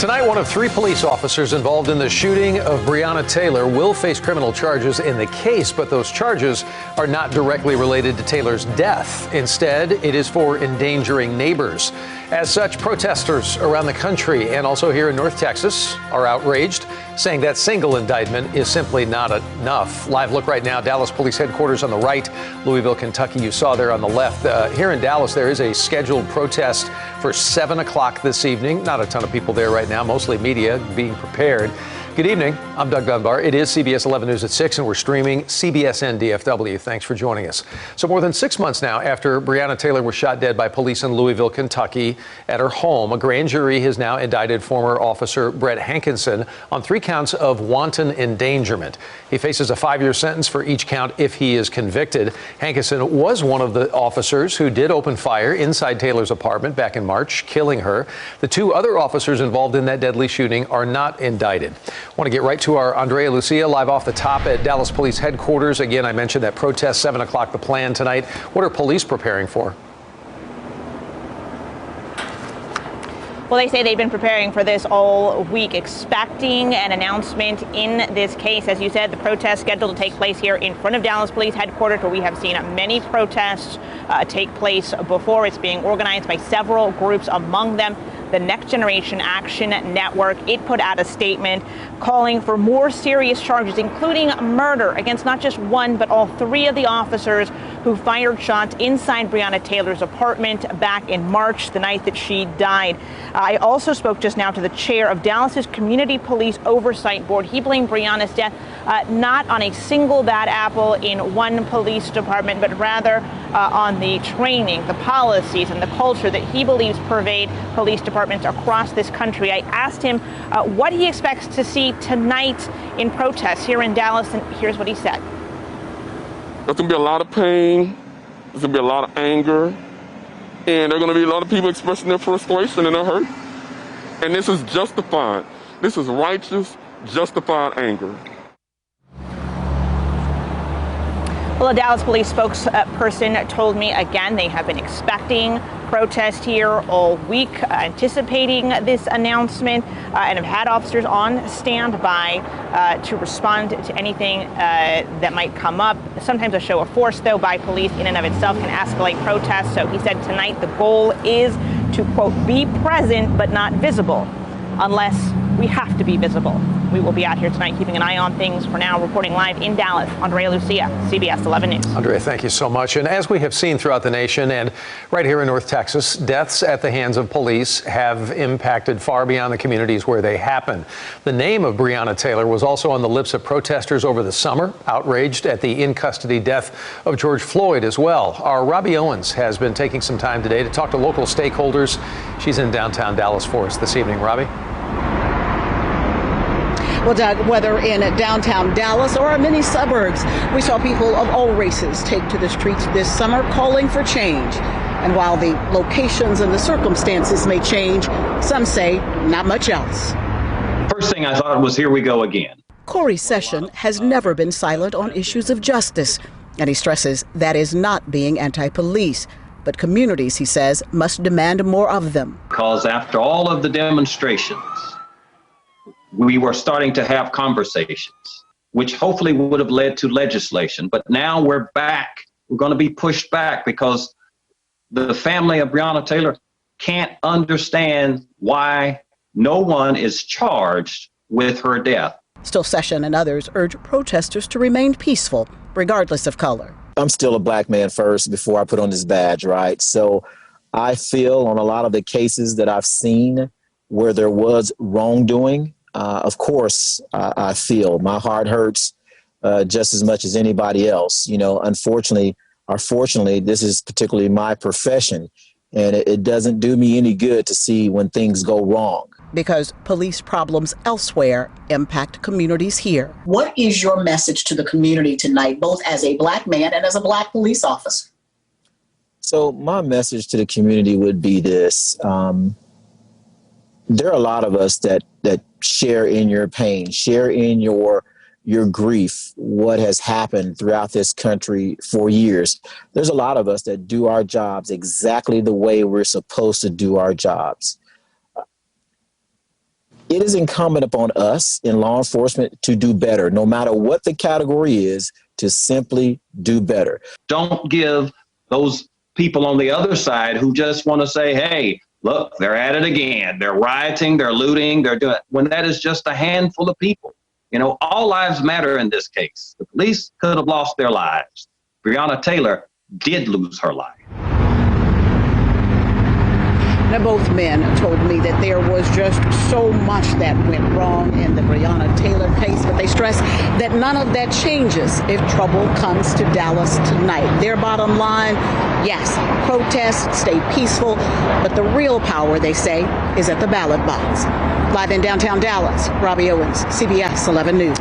Tonight, one of 3 police officers involved in the shooting of Breonna Taylor will face criminal charges in the case, but those charges are not directly related to Taylor's death. Instead, it is for endangering neighbors. As such, protesters around the country and also here in North Texas are outraged, saying that single indictment is simply not enough. Live look right now, Dallas Police Headquarters on the right, Louisville, Kentucky, you saw there on the left. Here in Dallas, there is a scheduled protest for 7 o'clock this evening. Not a ton of people there right now, mostly media being prepared. Good evening. I'm Doug Dunbar. It is CBS 11 News at 6, and we're streaming CBSN DFW. Thanks for joining us. So more than 6 months now after Breonna Taylor was shot dead by police in Louisville, Kentucky at her home, a grand jury has now indicted former Officer Brett Hankison on 3 counts of wanton endangerment. He faces a 5-year sentence for each count if he is convicted. Hankison was one of the officers who did open fire inside Taylor's apartment back in March, killing her. The 2 other officers involved in that deadly shooting are not indicted. I want to get right to our Andrea Lucia live off the top at Dallas Police Headquarters. Again, I mentioned that protest, 7 o'clock, the plan tonight. What are police preparing for? Well, they say they've been preparing for this all week, expecting an announcement in this case. As you said, the protest scheduled to take place here in front of Dallas Police Headquarters, where we have seen many protests take place before. It's being organized by several groups, among them the Next Generation Action Network. It put out a statement calling for more serious charges, including murder against not just one, but all 3 of the officers who fired shots inside Breonna Taylor's apartment back in March, the night that she died. I also spoke just now to the chair of Dallas's Community Police Oversight Board. He blamed Breonna's death not on a single bad apple in one police department, but rather on the training, the policies, and the culture that he believes pervade police departments across this country. I asked him what he expects to see tonight in protests here in Dallas, and here's what he said. There's going to be a lot of pain, there's going to be a lot of anger, and there are going to be a lot of people expressing their frustration and their hurt. And this is justified. This is righteous, justified anger. Well, a Dallas police spokesperson told me again they have been expecting protest here all week, anticipating this announcement, and have had officers on standby to respond to anything that might come up. Sometimes a show of force, though, by police in and of itself can escalate protests. So he said tonight the goal is to, quote, be present but not visible, unless we have to be visible. We will be out here tonight keeping an eye on things. For now, reporting live in Dallas, Andrea Lucia, CBS 11 News. Andrea, thank you so much. And as we have seen throughout the nation and right here in North Texas, deaths at the hands of police have impacted far beyond the communities where they happen. The name of Breonna Taylor was also on the lips of protesters over the summer, outraged at the in-custody death of George Floyd as well. Our Robbie Owens has been taking some time today to talk to local stakeholders. She's in downtown Dallas for us this evening. Robbie? Well, Doug, whether in downtown Dallas or many suburbs, we saw people of all races take to the streets this summer calling for change. And while the locations and the circumstances may change, some say not much else. First thing I thought was, here we go again. Corey Session has never been silent on issues of justice, and he stresses that is not being anti-police. But communities, he says, must demand more of them. Because after all of the demonstrations, we were starting to have conversations, which hopefully would have led to legislation. But now we're back. We're going to be pushed back because the family of Breonna Taylor can't understand why no one is charged with her death. Still, Session and others urge protesters to remain peaceful, regardless of color. I'm still a black man first before I put on this badge, right? So I feel on a lot of the cases that I've seen where there was wrongdoing, of course, I feel my heart hurts just as much as anybody else. You know, unfortunately or fortunately, this is particularly my profession, and it doesn't do me any good to see when things go wrong. Because police problems elsewhere impact communities here. What is your message to the community tonight, both as a black man and as a black police officer? So my message to the community would be this. There are a lot of us that share in your pain, share in your grief, what has happened throughout this country for years. There's a lot of us that do our jobs exactly the way we're supposed to do our jobs. it is incumbent upon us in law enforcement to do better, no matter what the category is, to simply do better. Don't give those people on the other side who just want to say, hey, look, they're at it again. They're rioting, they're looting, they're doing, when that is just a handful of people. You know, all lives matter in this case. The police could have lost their lives. Breonna Taylor did lose her life. Now, both men told me that there was just so much that went wrong in the Breonna Taylor case, but they stress that none of that changes if trouble comes to Dallas tonight. Their bottom line, yes, protest, stay peaceful, but the real power, they say, is at the ballot box. Live in downtown Dallas, Robbie Owens, CBS 11 News.